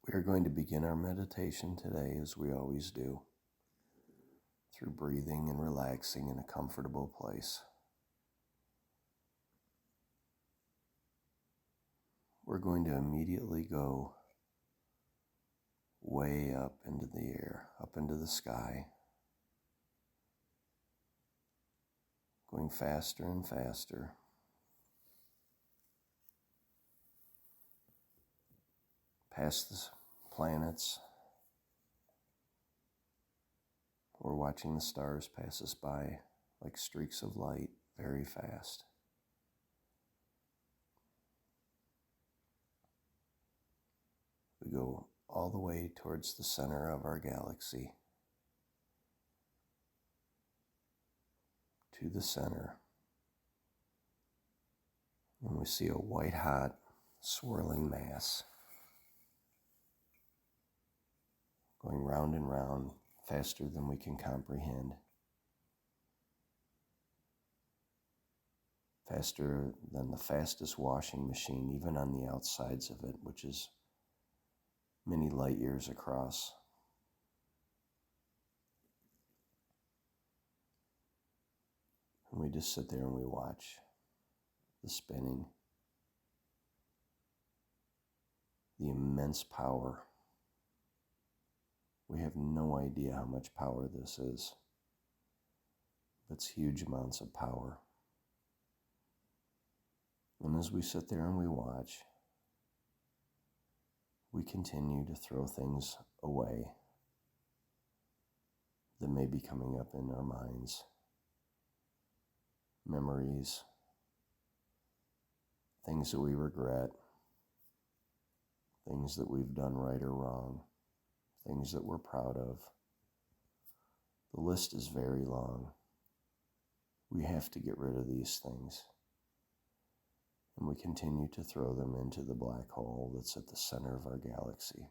We are going to begin our meditation today as we always do, through breathing and relaxing in a comfortable place. We're going to immediately go way up into the air, up into the sky, going faster and faster. Past the planets. We're watching the stars pass us by like streaks of light very fast. We go all the way towards the center of our galaxy, to the center, and we see a white-hot, swirling mass going round and round faster than we can comprehend, faster than the fastest washing machine, even on the outsides of it, which is many light years across. And we just sit there and we watch the spinning, the immense power. We have no idea how much power this is. It's huge amounts of power. And as we sit there and we watch, we continue to throw things away that may be coming up in our minds. Memories, things that we regret, things that we've done right or wrong, things that we're proud of. The list is very long. We have to get rid of these things. And we continue to throw them into the black hole that's at the center of our galaxy.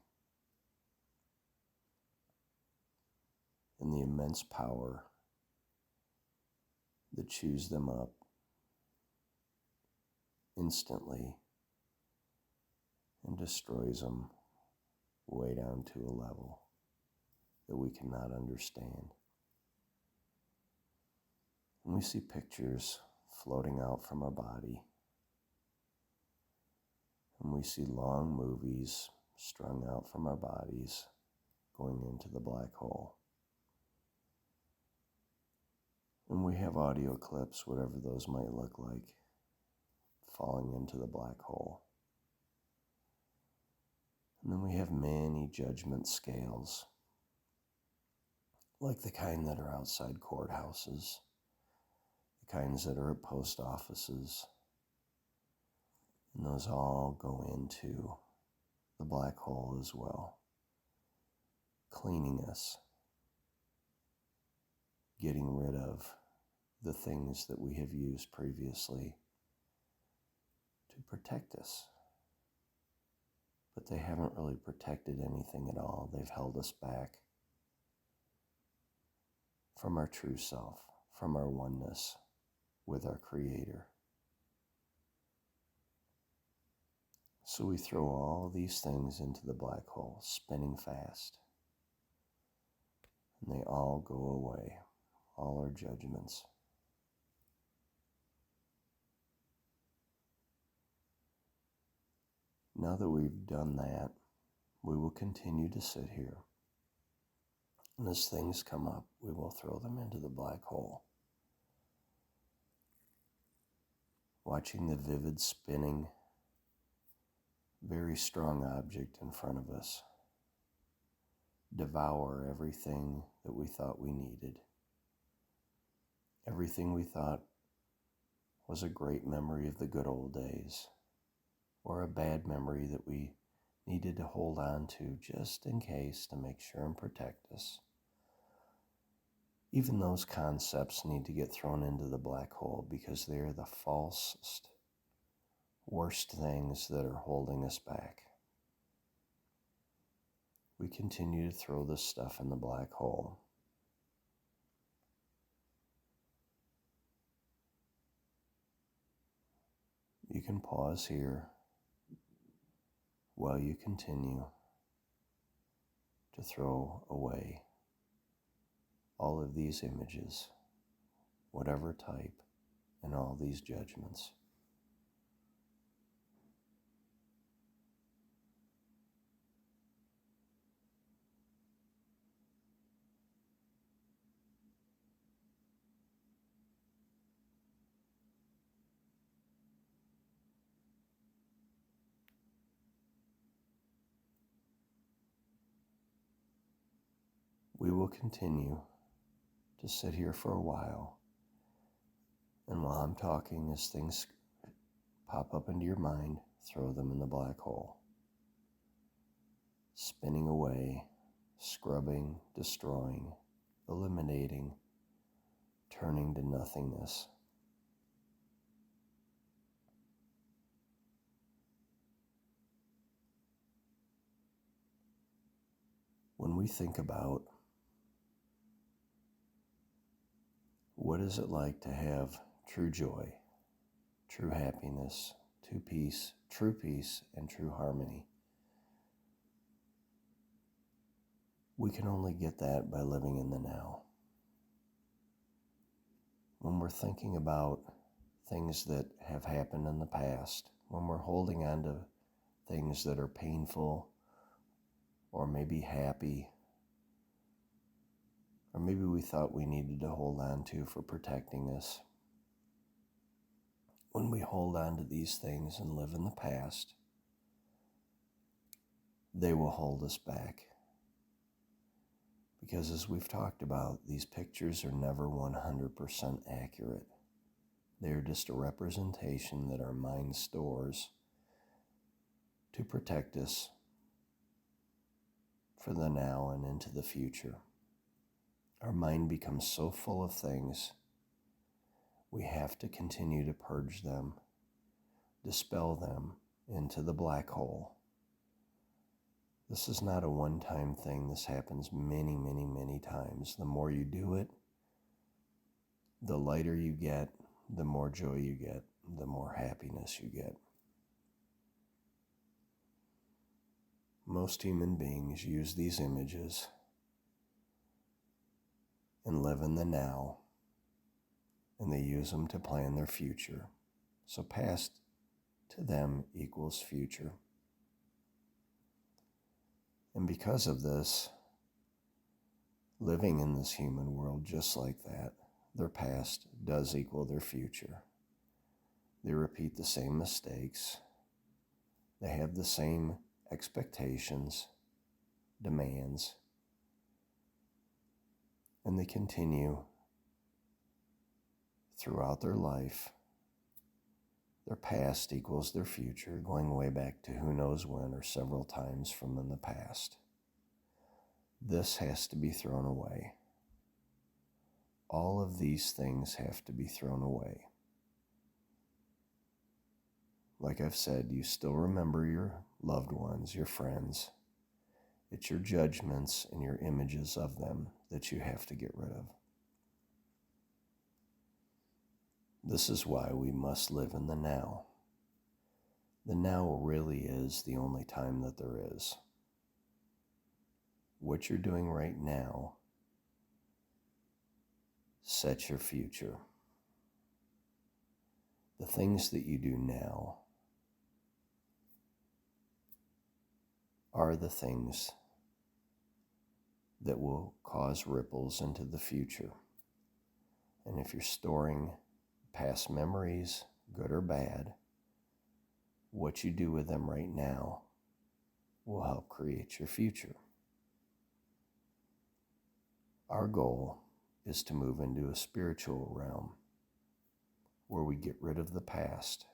And the immense power that chews them up instantly and destroys them way down to a level that we cannot understand. And we see pictures floating out from our body. And we see long movies strung out from our bodies going into the black hole. And we have audio clips, whatever those might look like, falling into the black hole. And then we have many judgment scales, like the kind that are outside courthouses, the kinds that are at post offices. And those all go into the black hole as well, cleaning us, getting rid of the things that we have used previously to protect us. But they haven't really protected anything at all. They've held us back from our true self, from our oneness with our Creator. So we throw all these things into the black hole, spinning fast. And they all go away, all our judgments. Now that we've done that, we will continue to sit here. And as things come up, we will throw them into the black hole. Watching the vivid spinning, very strong object in front of us devour everything that we thought we needed. Everything we thought was a great memory of the good old days, or a bad memory that we needed to hold on to just in case to make sure and protect us. Even those concepts need to get thrown into the black hole because they are the falsest, worst things that are holding us back. We continue to throw this stuff in the black hole. You can pause here while you continue to throw away all of these images, whatever type, and all these judgments. We will continue to sit here for a while, and while I'm talking, as things pop up into your mind, throw them in the black hole. Spinning away, scrubbing, destroying, eliminating, turning to nothingness. When we think about what is it like to have true joy, true happiness, true peace, and true harmony, we can only get that by living in the now. When we're thinking about things that have happened in the past, when we're holding on to things that are painful or maybe happy, or maybe we thought we needed to hold on to for protecting us, when we hold on to these things and live in the past, they will hold us back. Because as we've talked about, these pictures are never 100% accurate. They are just a representation that our mind stores to protect us for the now and into the future. Our mind becomes so full of things, we have to continue to purge them, dispel them into the black hole. This is not a one-time thing. This happens many, many, many times. The more you do it, the lighter you get, the more joy you get, the more happiness you get. Most human beings use these images and live in the now, and they use them to plan their future. So past to them equals future. And because of this, living in this human world just like that, their past does equal their future. They repeat the same mistakes. They have the same expectations, demands, and they continue throughout their life. Their past equals their future, going way back to who knows when or several times from in the past. This has to be thrown away. All of these things have to be thrown away. Like I've said, you still remember your loved ones, your friends. It's your judgments and your images of them that you have to get rid of. This is why we must live in the now. The now really is the only time that there is. What you're doing right now sets your future. The things that you do now are the things that will cause ripples into the future. And if you're storing past memories, good or bad, what you do with them right now will help create your future. Our goal is to move into a spiritual realm where we get rid of the past.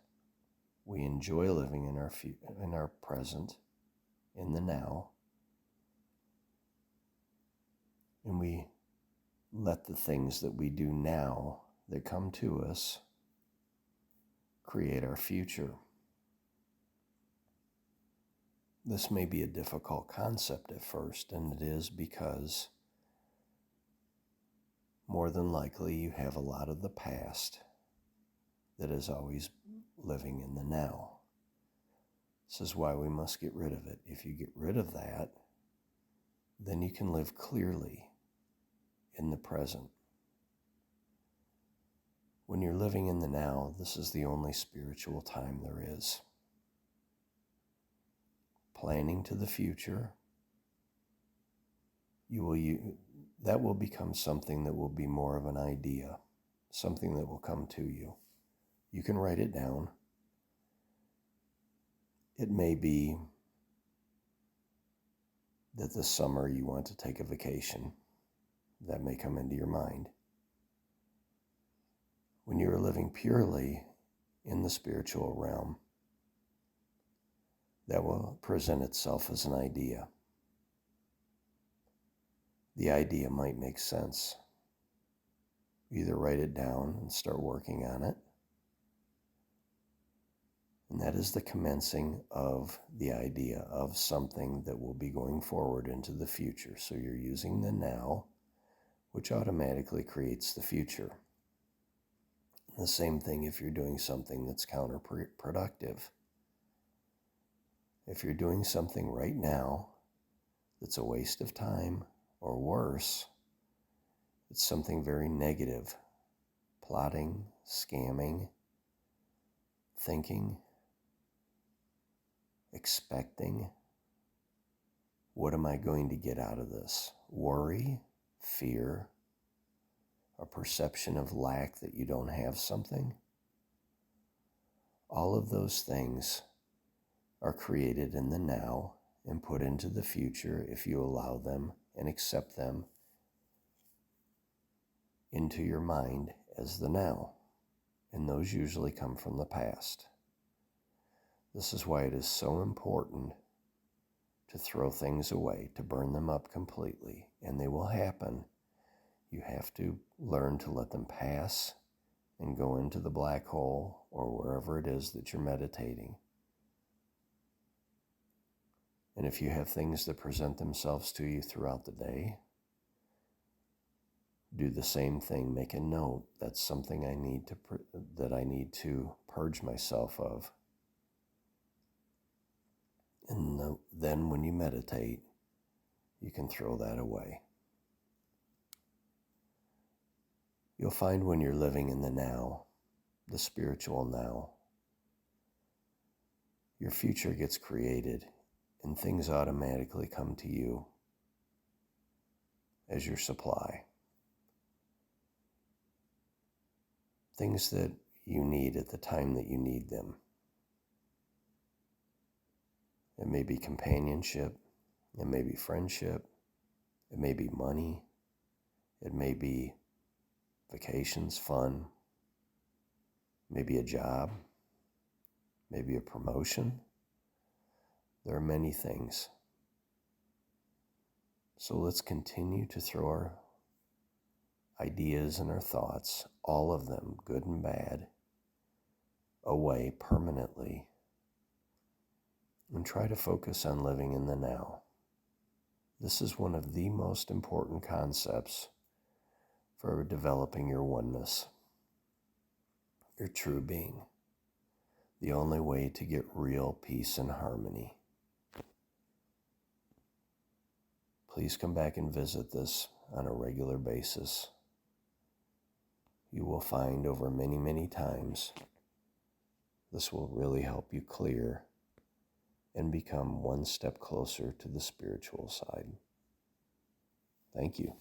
We enjoy living in our present, in the now, and we let the things that we do now that come to us create our future. This may be a difficult concept at first, and it is because more than likely you have a lot of the past that is always living in the now. This is why we must get rid of it. If you get rid of that, then you can live clearly in the present. When you're living in the now, this is the only spiritual time there is. Planning to the future, that will become something that will be more of an idea, something that will come to you. You can write it down. It may be that this summer you want to take a vacation. That may come into your mind. When you are living purely in the spiritual realm, that will present itself as an idea. The idea might make sense. Either write it down and start working on it, and that is the commencing of the idea of something that will be going forward into the future. So you're using the now, which automatically creates the future. The same thing if you're doing something that's counterproductive. If you're doing something right now that's a waste of time, or worse, it's something very negative, plotting, scamming, thinking, expecting, what am I going to get out of this? Worry, fear, a perception of lack that you don't have something. All of those things are created in the now and put into the future if you allow them and accept them into your mind as the now. And those usually come from the past. This is why it is so important to throw things away, to burn them up completely, and they will happen. You have to learn to let them pass and go into the black hole or wherever it is that you're meditating. And if you have things that present themselves to you throughout the day, do the same thing. Make a note. That's something I need to purge myself of. And then when you meditate, you can throw that away. You'll find when you're living in the now, the spiritual now, your future gets created and things automatically come to you as your supply. Things that you need at the time that you need them. It may be companionship, it may be friendship, it may be money, it may be vacations, fun, maybe a job, maybe a promotion. There are many things. So let's continue to throw our ideas and our thoughts, all of them, good and bad, away permanently and try to focus on living in the now. This is one of the most important concepts for developing your oneness, your true being, the only way to get real peace and harmony. Please come back and visit this on a regular basis. You will find over many, many times this will really help you clear and become one step closer to the spiritual side. Thank you.